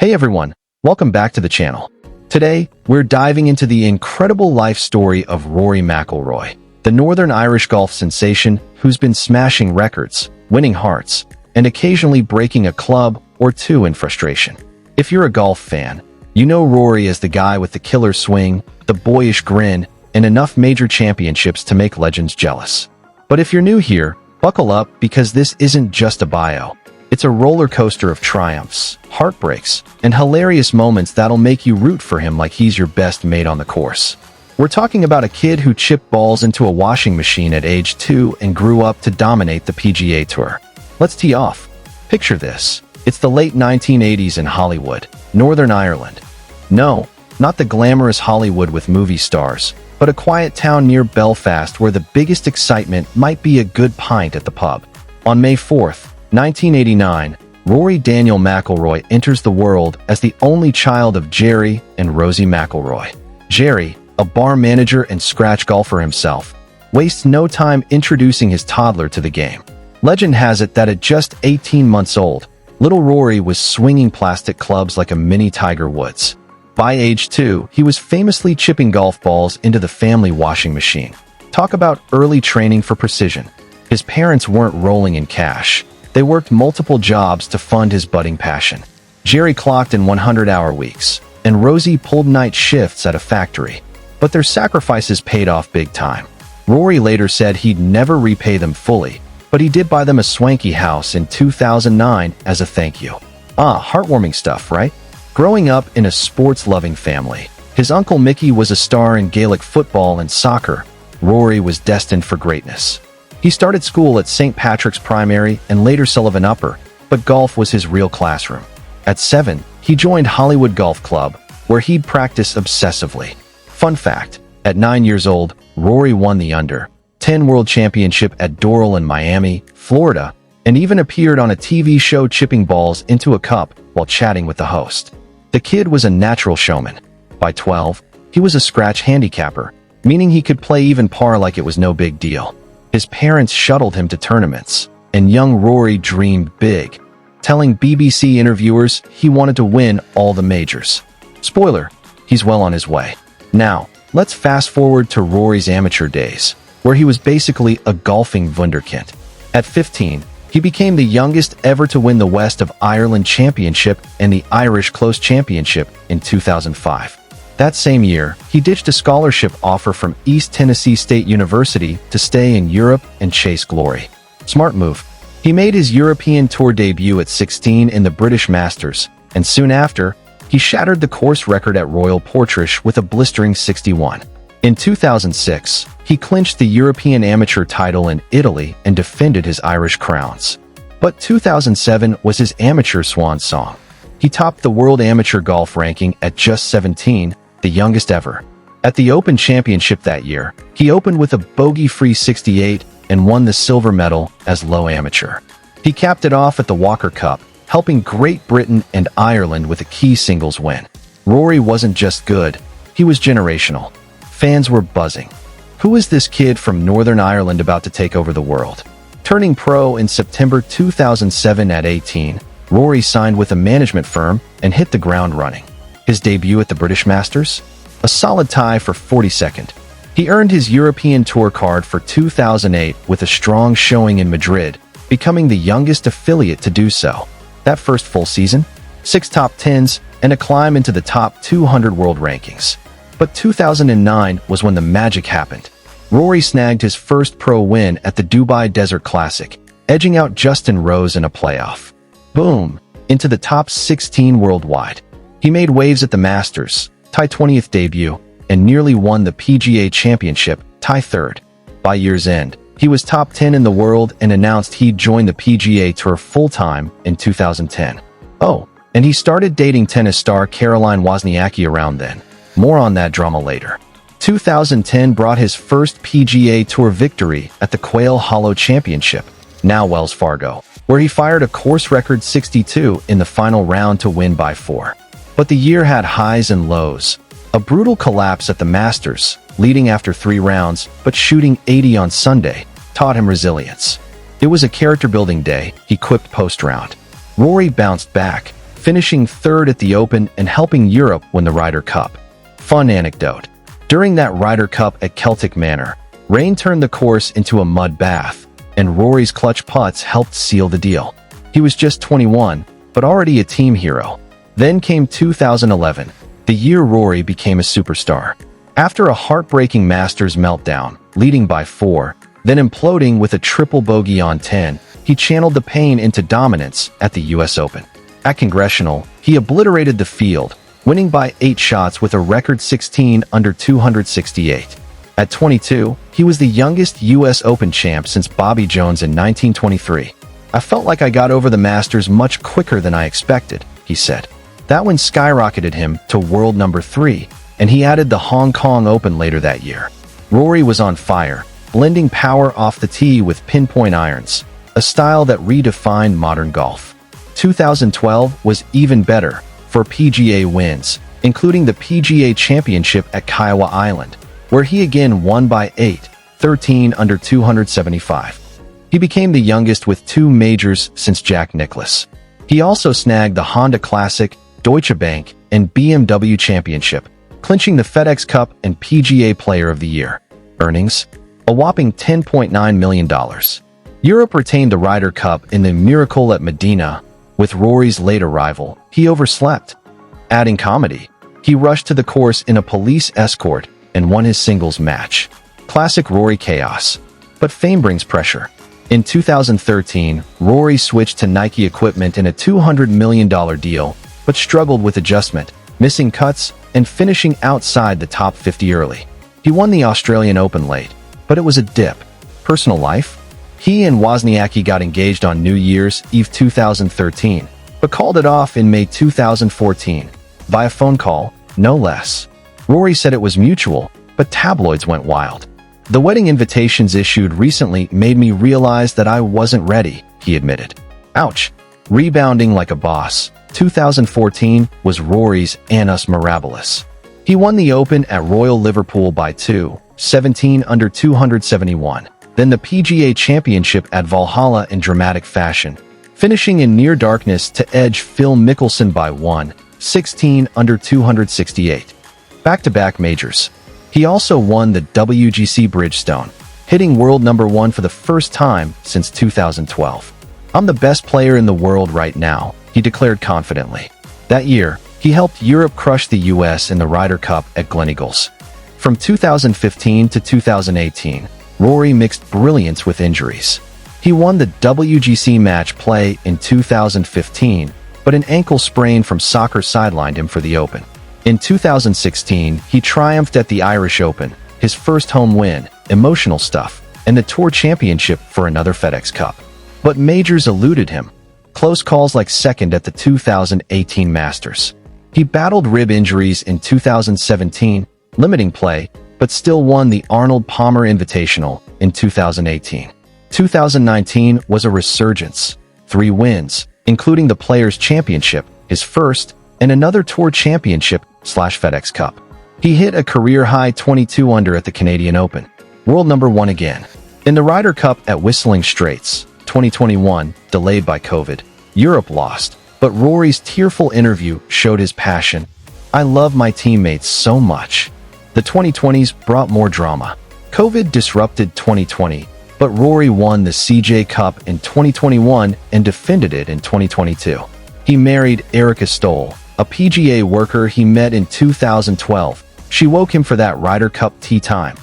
Hey everyone, welcome back to the channel. Today, we're diving into the incredible life story of Rory McIlroy, the Northern Irish golf sensation who's been smashing records, winning hearts, and occasionally breaking a club or two in frustration. If you're a golf fan, you know Rory as the guy with the killer swing, the boyish grin, and enough major championships to make legends jealous. But if you're new here, buckle up because this isn't just a bio. It's a roller coaster of triumphs, heartbreaks, and hilarious moments that'll make you root for him like he's your best mate on the course. We're talking about a kid who chipped balls into a washing machine at age 2 and grew up to dominate the PGA Tour. Let's tee off. Picture this. It's the late 1980s in Holywood, Northern Ireland. No, not the glamorous Hollywood with movie stars, but a quiet town near Belfast where the biggest excitement might be a good pint at the pub. On May 4th, 1989, Rory Daniel McIlroy enters the world as the only child of Gerry and Rory McIlroy. Gerry, a bar manager and scratch golfer himself, wastes no time introducing his toddler to the game. Legend has it that at just 18 months old, little Rory was swinging plastic clubs like a mini Tiger Woods. By age 2, he was famously chipping golf balls into the family washing machine. Talk about early training for precision. His parents weren't rolling in cash. They worked multiple jobs to fund his budding passion. Gerry clocked in 100-hour weeks, and Rosie pulled night shifts at a factory. But their sacrifices paid off big time. Rory later said he'd never repay them fully, but he did buy them a swanky house in 2009 as a thank you. Heartwarming stuff, right? Growing up in a sports-loving family, his uncle Mickey was a star in Gaelic football and soccer. Rory was destined for greatness. He started school at St. Patrick's Primary and later Sullivan Upper, but golf was his real classroom. At 7, he joined Holywood Golf Club, where he'd practice obsessively. Fun fact, at 9 years old, Rory won the Under-10 World Championship at Doral in Miami, Florida, and even appeared on a TV show chipping balls into a cup while chatting with the host. The kid was a natural showman. By 12, he was a scratch handicapper, meaning he could play even par like it was no big deal. His parents shuttled him to tournaments, and young Rory dreamed big, telling BBC interviewers he wanted to win all the majors. Spoiler, he's well on his way. Now, let's fast forward to Rory's amateur days, where he was basically a golfing wunderkind. At 15, he became the youngest ever to win the West of Ireland Championship and the Irish Close Championship in 2005. That same year, he ditched a scholarship offer from East Tennessee State University to stay in Europe and chase glory. Smart move. He made his European Tour debut at 16 in the British Masters, and soon after, he shattered the course record at Royal Portrush with a blistering 61. In 2006, he clinched the European Amateur title in Italy and defended his Irish crowns. But 2007 was his amateur swan song. He topped the World Amateur Golf ranking at just 17, the youngest ever. At the Open Championship that year, he opened with a bogey-free 68 and won the silver medal as low amateur. He capped it off at the Walker Cup, helping Great Britain and Ireland with a key singles win. Rory wasn't just good, he was generational. Fans were buzzing. Who is this kid from Northern Ireland about to take over the world? Turning pro in September 2007 at 18, Rory signed with a management firm and hit the ground running. His debut at the British Masters? A solid tie for 42nd. He earned his European Tour card for 2008 with a strong showing in Madrid, becoming the youngest affiliate to do so. That first full season? 6 top 10s and a climb into the top 200 world rankings. But 2009 was when the magic happened. Rory snagged his first pro win at the Dubai Desert Classic, edging out Justin Rose in a playoff. Boom! Into the top 16 worldwide. He made waves at the Masters, tie 20th debut, and nearly won the PGA Championship, tie 3rd. By year's end, he was top 10 in the world and announced he'd join the PGA Tour full-time in 2010. Oh, and he started dating tennis star Caroline Wozniacki around then. More on that drama later. 2010 brought his first PGA Tour victory at the Quail Hollow Championship, now Wells Fargo, where he fired a course record 62 in the final round to win by 4. But the year had highs and lows. A brutal collapse at the Masters, leading after 3 rounds, but shooting 80 on Sunday, taught him resilience. It was a character-building day, he quipped post-round. Rory bounced back, finishing third at the Open and helping Europe win the Ryder Cup. Fun anecdote. During that Ryder Cup at Celtic Manor, rain turned the course into a mud bath, and Rory's clutch putts helped seal the deal. He was just 21, but already a team hero. Then came 2011, the year Rory became a superstar. After a heartbreaking Masters meltdown, leading by 4, then imploding with a triple bogey on 10, he channeled the pain into dominance at the US Open. At Congressional, he obliterated the field, winning by 8 shots with a record 16 under 268. At 22, he was the youngest US Open champ since Bobby Jones in 1923. "I felt like I got over the Masters much quicker than I expected," he said. That win skyrocketed him to world number 3, and he added the Hong Kong Open later that year. Rory was on fire, blending power off the tee with pinpoint irons, a style that redefined modern golf. 2012 was even better for PGA wins, including the PGA Championship at Kiowa Island, where he again won by 8, 13 under 275. He became the youngest with 2 majors since Jack Nicklaus. He also snagged the Honda Classic, Deutsche Bank, and BMW Championship, clinching the FedEx Cup and PGA Player of the Year. Earnings? A whopping $10.9 million. Europe retained the Ryder Cup in the Miracle at Medina. With Rory's later rival, he overslept. Adding comedy, he rushed to the course in a police escort and won his singles match. Classic Rory chaos. But fame brings pressure. In 2013, Rory switched to Nike equipment in a $200 million deal, but struggled with adjustment, missing cuts, and finishing outside the top 50 early. He won the Australian Open late, but it was a dip. Personal life? He and Wozniacki got engaged on New Year's Eve 2013, but called it off in May 2014, via phone call, no less. Rory said it was mutual, but tabloids went wild. "The wedding invitations issued recently made me realize that I wasn't ready," he admitted. Ouch. Rebounding like a boss, 2014 was Rory's annus mirabilis. He won the Open at Royal Liverpool by 2, 17 under 271, then the PGA Championship at Valhalla in dramatic fashion, finishing in near darkness to edge Phil Mickelson by 1, 16 under 268. Back-to-back majors. He also won the WGC Bridgestone, hitting world number 1 for the first time since 2012. "I'm the best player in the world right now," he declared confidently. That year, he helped Europe crush the US in the Ryder Cup at Gleneagles. From 2015 to 2018, Rory mixed brilliance with injuries. He won the WGC Match Play in 2015, but an ankle sprain from soccer sidelined him for the Open. In 2016, he triumphed at the Irish Open, his first home win, emotional stuff, and the Tour Championship for another FedEx Cup. But majors eluded him. Close calls like second at the 2018 Masters. He battled rib injuries in 2017, limiting play, but still won the Arnold Palmer Invitational in 2018. 2019 was a resurgence. 3 wins, including the Players' Championship, his first, and another Tour Championship/FedEx Cup. He hit a career-high 22 under at the Canadian Open, world number 1 again. In the Ryder Cup at Whistling Straits, 2021, delayed by COVID, Europe lost, but Rory's tearful interview showed his passion. "I love my teammates so much." The 2020s brought more drama. COVID disrupted 2020, but Rory won the CJ Cup in 2021 and defended it in 2022. He married Erica Stoll, a PGA worker he met in 2012. She woke him for that Ryder Cup tee time.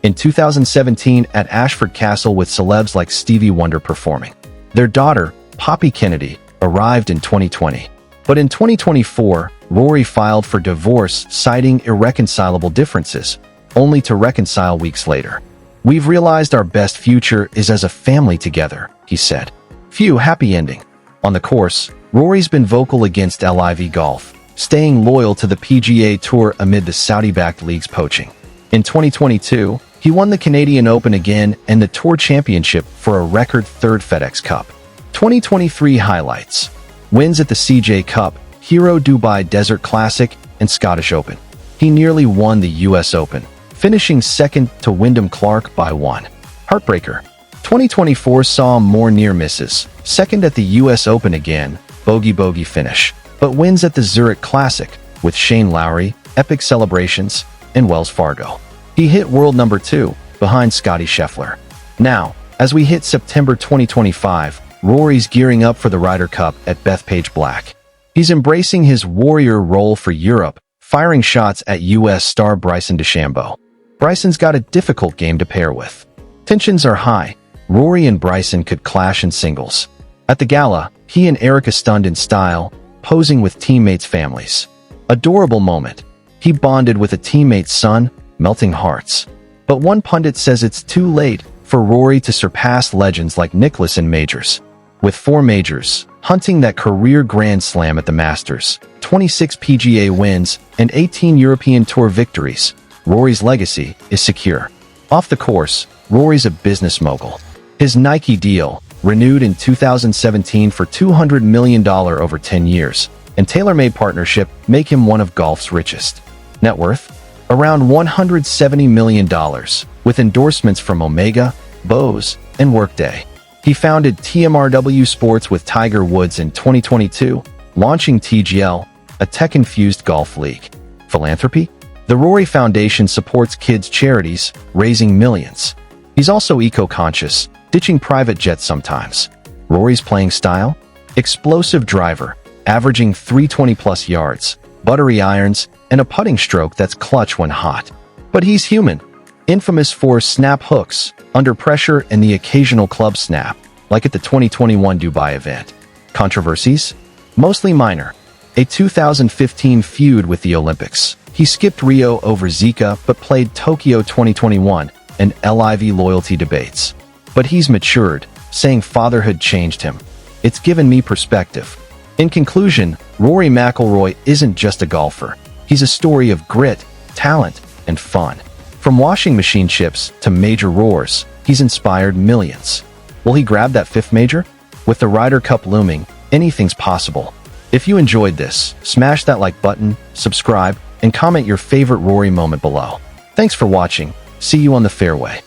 In 2017 at Ashford Castle with celebs like Stevie Wonder performing. Their daughter, Poppy Kennedy, arrived in 2020. But in 2024, Rory filed for divorce citing irreconcilable differences, only to reconcile weeks later. "We've realized our best future is as a family together," he said. Phew, happy ending. On the course, Rory's been vocal against LIV golf, staying loyal to the PGA Tour amid the Saudi-backed league's poaching. In 2022, he won the Canadian Open again and the Tour Championship for a record 3rd FedEx Cup. 2023 highlights. Wins at the CJ Cup, Hero Dubai Desert Classic, and Scottish Open. He nearly won the US Open, finishing second to Wyndham Clark by 1. Heartbreaker. 2024 saw more near misses. Second at the US Open again, bogey finish. but wins at the Zurich Classic with Shane Lowry, epic celebrations, and Wells Fargo. He hit world number 2, behind Scottie Scheffler. Now, as we hit September 2025, Rory's gearing up for the Ryder Cup at Bethpage Black. He's embracing his warrior role for Europe, firing shots at U.S. star Bryson DeChambeau. Bryson's got a difficult game to pair with. Tensions are high. Rory and Bryson could clash in singles. At the gala, he and Erica stunned in style, posing with teammates' families. Adorable moment. He bonded with a teammate's son, melting hearts. But one pundit says it's too late for Rory to surpass legends like Nicklaus in majors. With 4 majors, hunting that career Grand Slam at the Masters, 26 PGA wins, and 18 European Tour victories, Rory's legacy is secure. Off the course, Rory's a business mogul. His Nike deal, renewed in 2017 for $200 million over 10 years, and tailor-made partnership make him one of golf's richest. Net worth? Around $170 million, with endorsements from Omega, Bose, and Workday. He founded TMRW Sports with Tiger Woods in 2022, launching TGL, a tech-infused golf league. Philanthropy? The Rory Foundation supports kids' charities, raising millions. He's also eco-conscious, ditching private jets sometimes. Rory's playing style? Explosive driver, averaging 320-plus yards, buttery irons, and a putting stroke that's clutch when hot. But he's human, infamous for snap hooks, under pressure, and the occasional club snap, like at the 2021 Dubai event. Controversies? Mostly minor. A 2015 feud with the Olympics. He skipped Rio over Zika but played Tokyo 2021, and LIV loyalty debates. But he's matured, saying fatherhood changed him. It's given me perspective. In conclusion, Rory McIlroy isn't just a golfer. He's a story of grit, talent, and fun. From washing machine chips to major roars, he's inspired millions. Will he grab that 5th major? With the Ryder Cup looming, anything's possible. If you enjoyed this, smash that like button, subscribe, and comment your favorite Rory moment below. Thanks for watching. See you on the fairway.